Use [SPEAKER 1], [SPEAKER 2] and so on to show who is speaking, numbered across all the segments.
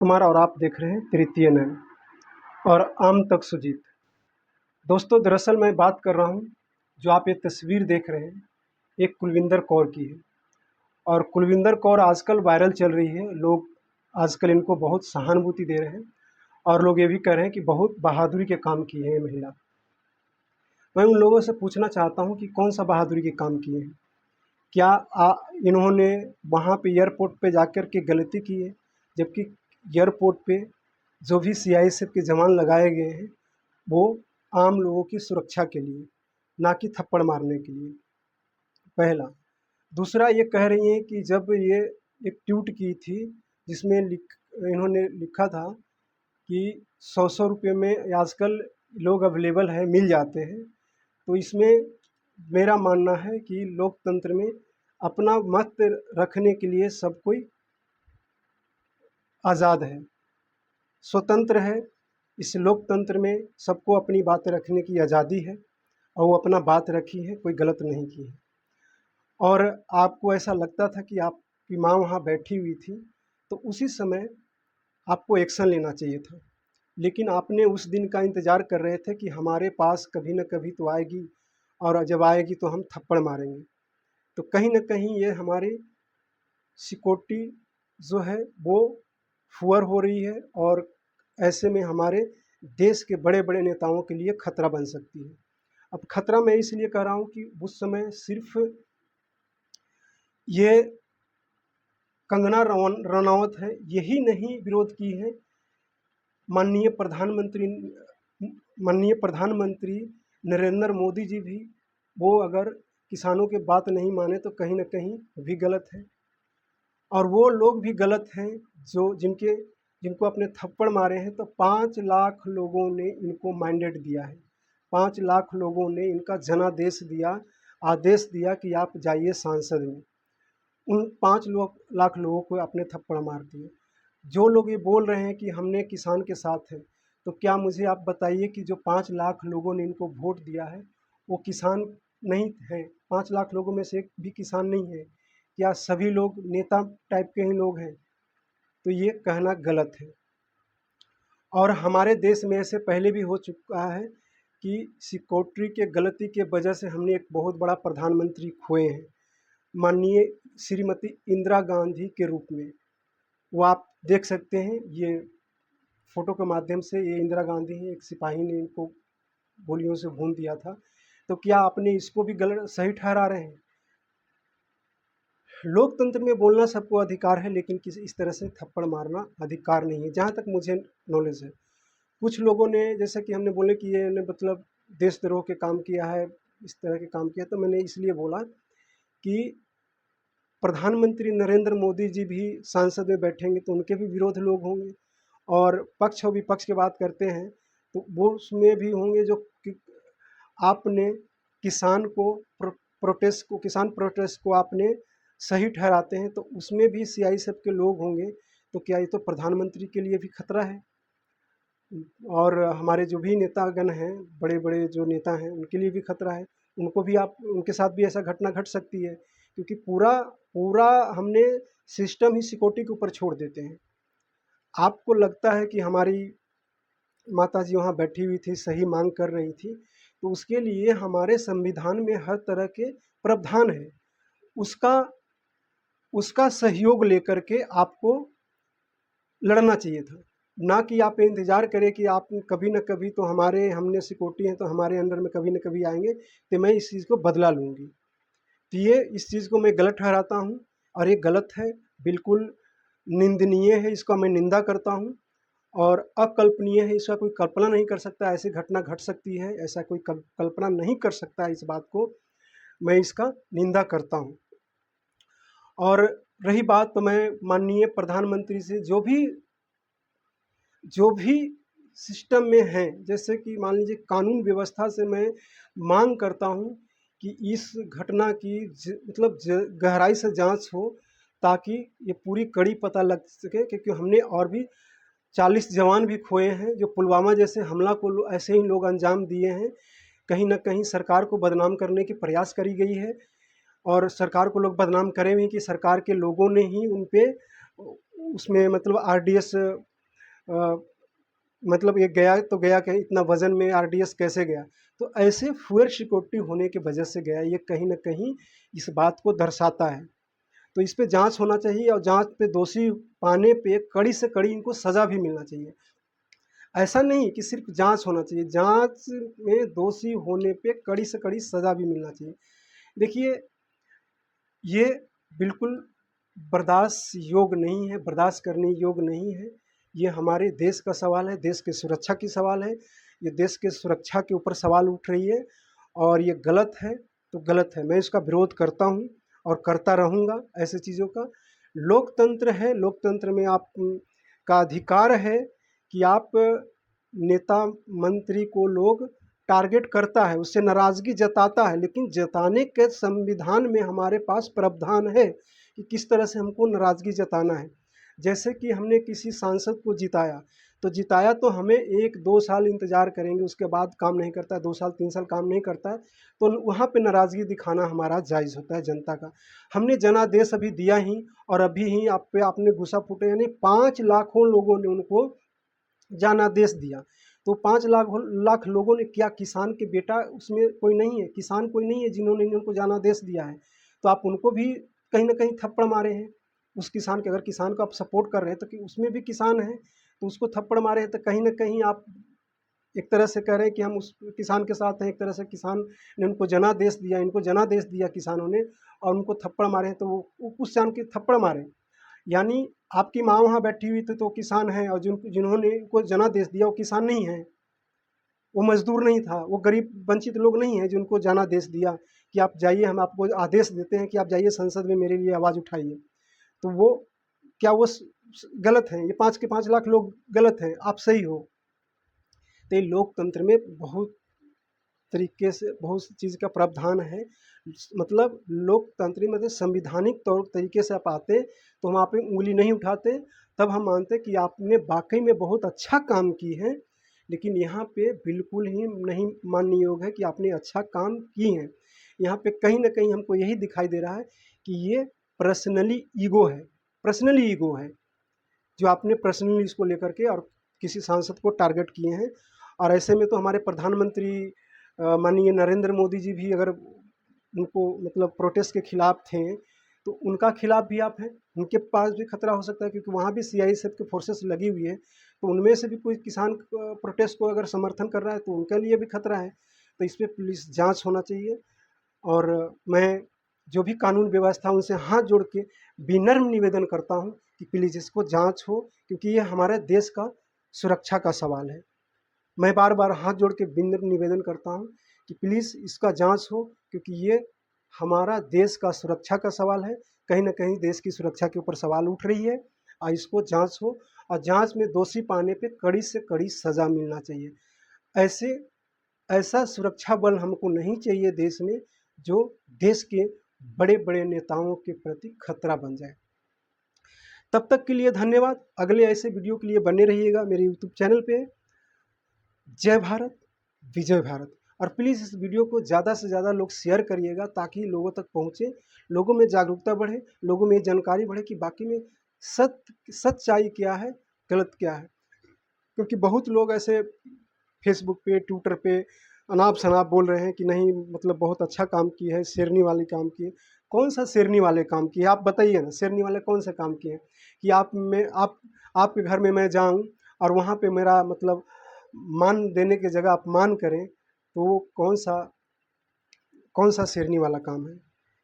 [SPEAKER 1] कुमार और आप देख रहे हैं तृतीय नयन और आम तक सुजीत। दोस्तों, दरअसल मैं बात कर रहा हूँ, जो आप ये तस्वीर देख रहे हैं, एक कुलविंदर कौर की है। और कुलविंदर कौर आजकल वायरल चल रही है। लोग आजकल इनको बहुत सहानुभूति दे रहे हैं और लोग ये भी कह रहे हैं कि बहुत बहादुरी के काम किए हैं ये महिला। मैं उन लोगों से पूछना चाहता हूँ कि कौन सा बहादुरी के काम किए हैं। क्या इन्होंने वहाँ पे एयरपोर्ट पे जाकर के गलती की है, जबकि एयरपोर्ट पे जो भी सीआईएसएफ के जवान लगाए गए हैं वो आम लोगों की सुरक्षा के लिए, ना कि थप्पड़ मारने के लिए, पहला। दूसरा, ये कह रही हैं कि जब ये एक ट्वीट की थी जिसमें इन्होंने लिखा था कि 100-100 रुपये में आजकल लोग अवेलेबल है, मिल जाते हैं। तो इसमें मेरा मानना है कि लोकतंत्र में अपना मत रखने के लिए सब कोई आज़ाद है, स्वतंत्र है। इस लोकतंत्र में सबको अपनी बातें रखने की आज़ादी है और वो अपना बात रखी है, कोई गलत नहीं की है। और आपको ऐसा लगता था कि आपकी माँ वहाँ बैठी हुई थी, तो उसी समय आपको एक्शन लेना चाहिए था, लेकिन आपने उस दिन का इंतज़ार कर रहे थे कि हमारे पास कभी न कभी तो आएगी और जब आएगी तो हम थप्पड़ मारेंगे। तो कहीं न कहीं ये हमारी सिक्योरिटी जो है वो फुअर हो रही है और ऐसे में हमारे देश के बड़े-बड़े नेताओं के लिए खतरा बन सकती है। अब खतरा मैं इसलिए कह रहा हूँ कि उस समय सिर्फ ये कंगना रनौत है, यही नहीं विरोध की है, माननीय प्रधानमंत्री नरेंद्र मोदी जी भी, वो अगर किसानों की बात नहीं माने तो कहीं न कहीं भी गलत है। और वो लोग भी गलत हैं जो जिनको अपने थप्पड़ मारे हैं। तो 5 लाख लोगों ने इनको मैंडेट दिया है, 5 लाख लोगों ने इनका जनादेश दिया, आदेश दिया कि आप जाइए सांसद में। उन 5 लाख लोगों को आपने थप्पड़ मार दिए। जो लोग ये बोल रहे हैं कि हमने किसान के साथ है, तो क्या मुझे आप बताइए कि जो 5 लाख लोगों ने इनको वोट दिया है वो किसान नहीं है? 5 लाख लोगों में से एक भी किसान नहीं है? क्या सभी लोग नेता टाइप के ही लोग हैं? तो ये कहना गलत है। और हमारे देश में ऐसे पहले भी हो चुका है कि सिक्योरिटी के गलती के वजह से हमने एक बहुत बड़ा प्रधानमंत्री खोए हैं, माननीय श्रीमती इंदिरा गांधी के रूप में। वो आप देख सकते हैं, ये फ़ोटो के माध्यम से ये इंदिरा गांधी हैं, एक सिपाही ने इनको गोलियों से भून दिया था। तो क्या आपने इसको भी गलत सही ठहरा रहे हैं? लोकतंत्र में बोलना सबको अधिकार है, लेकिन किसी इस तरह से थप्पड़ मारना अधिकार नहीं है, जहाँ तक मुझे नॉलेज है। कुछ लोगों ने, जैसा कि हमने बोले कि ये ने मतलब देशद्रोह के काम किया है, इस तरह के काम किया, तो मैंने इसलिए बोला कि प्रधानमंत्री नरेंद्र मोदी जी भी संसद में बैठेंगे तो उनके भी विरोध लोग होंगे, और पक्ष और विपक्ष की बात करते हैं तो वो उसमें भी होंगे जो कि आपने किसान को किसान प्रोटेस्ट को आपने सही ठहराते हैं, तो उसमें भी सीआईएसएफ के लोग होंगे। तो क्या ये तो प्रधानमंत्री के लिए भी खतरा है? और हमारे जो भी नेतागण हैं, बड़े-बड़े जो नेता हैं, उनके लिए भी खतरा है। उनको भी उनके साथ भी ऐसा घटना घट सकती है, क्योंकि पूरा पूरा हमने सिस्टम ही सिक्योरिटी के ऊपर छोड़ देते हैं। आपको लगता है कि हमारी माताजी वहाँ बैठी हुई थी, सही माँग कर रही थी, तो उसके लिए हमारे संविधान में हर तरह के प्रावधान हैं। उसका उसका सहयोग लेकर के आपको लड़ना चाहिए था, ना कि आप इंतज़ार करें कि आप कभी न कभी तो हमने सिक्योरिटी हैं तो हमारे अंडर में कभी न कभी आएँगे, तो मैं इस चीज़ को बदला लूँगी। तो ये इस चीज़ को मैं गलत ठहराता हूँ और ये गलत है, बिल्कुल निंदनीय है, इसका मैं निंदा करता हूँ और अकल्पनीय है, इसका कोई कल्पना नहीं कर सकता, ऐसी घटना घट सकती है, ऐसा कोई कल्पना नहीं कर सकता। इस बात को मैं इसका निंदा करता हूँ। और रही बात, तो मैं माननीय प्रधानमंत्री से जो भी सिस्टम में हैं, जैसे कि मान लीजिए कानून व्यवस्था से मैं मांग करता हूँ कि इस घटना की मतलब गहराई से जांच हो, ताकि ये पूरी कड़ी पता लग सके, क्योंकि हमने और भी 40 जवान भी खोए हैं, जो पुलवामा जैसे हमला को ऐसे ही लोग अंजाम दिए हैं। कहीं न कहीं सरकार को बदनाम करने की प्रयास करी गई है और सरकार को लोग बदनाम करे भी कि सरकार के लोगों ने ही उन पे उसमें मतलब आरडीएक्स मतलब ये गया तो गया कहीं, इतना वज़न में आरडीएक्स कैसे गया? तो ऐसे फुअर सिक्योरिटी होने की वजह से गया, ये कहीं न कहीं इस बात को दर्शाता है। तो इस पे जाँच होना चाहिए और जाँच पे दोषी पाने पे कड़ी से कड़ी इनको सज़ा भी मिलना चाहिए। ऐसा नहीं कि सिर्फ़ जाँच होना चाहिए, जाँच में दोषी होने पे कड़ी से कड़ी सज़ा भी मिलना चाहिए। देखिए, ये बिल्कुल बर्दाश्त योग्य नहीं है, बर्दाश्त करने योग्य नहीं है। ये हमारे देश का सवाल है, देश की सुरक्षा की सवाल है। ये देश के सुरक्षा के ऊपर सवाल उठ रही है और ये गलत है, तो गलत है। मैं इसका विरोध करता हूँ और करता रहूँगा ऐसी चीज़ों का। लोकतंत्र है, लोकतंत्र में आप का अधिकार है कि आप नेता मंत्री को लोग टारगेट करता है, उससे नाराज़गी जताता है, लेकिन जताने के संविधान में हमारे पास प्रावधान है कि किस तरह से हमको नाराज़गी जताना है। जैसे कि हमने किसी सांसद को जिताया तो हमें 1-2 साल इंतज़ार करेंगे, उसके बाद काम नहीं करता है, 2 साल 3 साल काम नहीं करता है, तो वहाँ पे नाराज़गी दिखाना हमारा जायज़ होता है जनता का। हमने जनादेश अभी दिया ही और अभी ही आप पे आपने गुस्सा फूटे, यानी 5 लाखों लोगों ने उनको जनादेश दिया। तो 5 लाख लोगों ने क्या, किसान के बेटा उसमें कोई नहीं है, किसान कोई नहीं है जिन्होंने उनको जनादेश दिया है। तो आप उनको भी कहीं न कहीं थप्पड़ मारे हैं। उस किसान के, अगर किसान को आप सपोर्ट कर रहे हैं तो कि उसमें भी किसान है, तो उसको थप्पड़ मारे हैं, तो कहीं न कहीं आप एक तरह से कह रहे हैं कि हम उस किसान के साथ हैं। एक तरह से किसान ने उनको जनादेश दिया, इनको जनादेश दिया किसानों ने और उनको थप्पड़ मारे हैं, तो वो उस जान के थप्पड़ मारे। यानी आपकी माँ वहाँ बैठी हुई थी तो किसान है, और जिन्होंने इनको जनादेश दिया वो किसान नहीं है, वो मज़दूर नहीं था, वो गरीब वंचित लोग नहीं हैं जिनको जनादेश दिया कि आप जाइए, हम आपको आदेश देते हैं कि आप जाइए संसद में मेरे लिए आवाज़ उठाइए। तो वो क्या वो गलत हैं? ये 5 के 5 लाख लोग गलत हैं, आप सही हो। तो ये लोकतंत्र में बहुत तरीके से बहुत सी चीज़ का प्रावधान है। मतलब लोकतांत्रिक मतलब संवैधानिक तौर तरीके से आप आते तो हम आप पे उँगली नहीं उठाते, तब हम मानते कि आपने वाक़ई में बहुत अच्छा काम की है। लेकिन यहाँ पे बिल्कुल ही नहीं मानने योग्य है कि आपने अच्छा काम की हैं। यहाँ पे कहीं न कहीं हमको यही दिखाई दे रहा है कि ये पर्सनली ईगो है, जो आपने पर्सनली इसको लेकर के और किसी सांसद को टारगेट किए हैं। और ऐसे में तो हमारे प्रधानमंत्री माननीय नरेंद्र मोदी जी भी अगर उनको मतलब प्रोटेस्ट के खिलाफ थे, तो उनका खिलाफ भी आप हैं, उनके पास भी खतरा हो सकता है क्योंकि वहाँ भी सीआईएसएफ की फोर्सेस लगी हुई है। तो उनमें से भी कोई किसान प्रोटेस्ट को अगर समर्थन कर रहा है तो उनके लिए भी खतरा है। तो इस पे पुलिस जाँच होना चाहिए और मैं जो भी कानून व्यवस्था उनसे हाथ जोड़ के विनम्र निवेदन करता हूँ कि प्लीज़ इसको जाँच हो, क्योंकि ये हमारे देश का सुरक्षा का सवाल है। मैं बार-बार हाथ जोड़ के विनम्र निवेदन करता हूँ कि प्लीज़ इसका जाँच हो, क्योंकि ये हमारा देश का सुरक्षा का सवाल है। कहीं न कहीं देश की सुरक्षा के ऊपर सवाल उठ रही है और इसको जाँच हो और जाँच में दोषी पाने पे कड़ी से कड़ी सज़ा मिलना चाहिए। ऐसे ऐसा सुरक्षा बल हमको नहीं चाहिए देश में, जो देश के बड़े-बड़े नेताओं के प्रति खतरा बन जाए। तब तक के लिए धन्यवाद। अगले ऐसे वीडियो के लिए बने रहिएगा मेरे यूट्यूब चैनल पे। जय भारत, विजय भारत। और प्लीज़ इस वीडियो को ज़्यादा से ज़्यादा लोग शेयर करिएगा ताकि लोगों तक पहुँचे, लोगों में जागरूकता बढ़े, लोगों में जानकारी बढ़े कि वाक़ई में सच्चाई क्या है, गलत क्या है। क्योंकि बहुत लोग ऐसे फेसबुक पे, ट्विटर पे अनाप-शनाप बोल रहे हैं कि नहीं मतलब बहुत अच्छा काम की है, शेरनी वाले काम किए। कौन-सा शेरनी वाले काम किए? आप बताइए ना, शेरनी वाले कौन से काम किए हैं? कि आपके घर में मैं जाऊँ और वहाँ पे मेरा मतलब मान देने की जगह अपमान करें, तो वो कौन-सा शेरनी वाला काम है?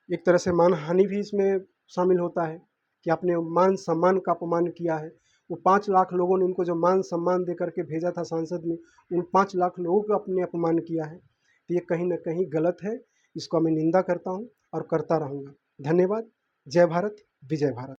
[SPEAKER 1] एक तरह से मानहानि भी इसमें शामिल होता है कि आपने मान-सम्मान का अपमान किया है। वो 5 लाख लोगों ने उनको जो मान-सम्मान दे कर के भेजा था संसद में, उन 5 लाख लोगों का आपने अपमान किया है। तो ये कहीं न कहीं गलत है, इसको मैं निंदा करता हूँ और करता रहूँगा। धन्यवाद। जय भारत, विजय भारत।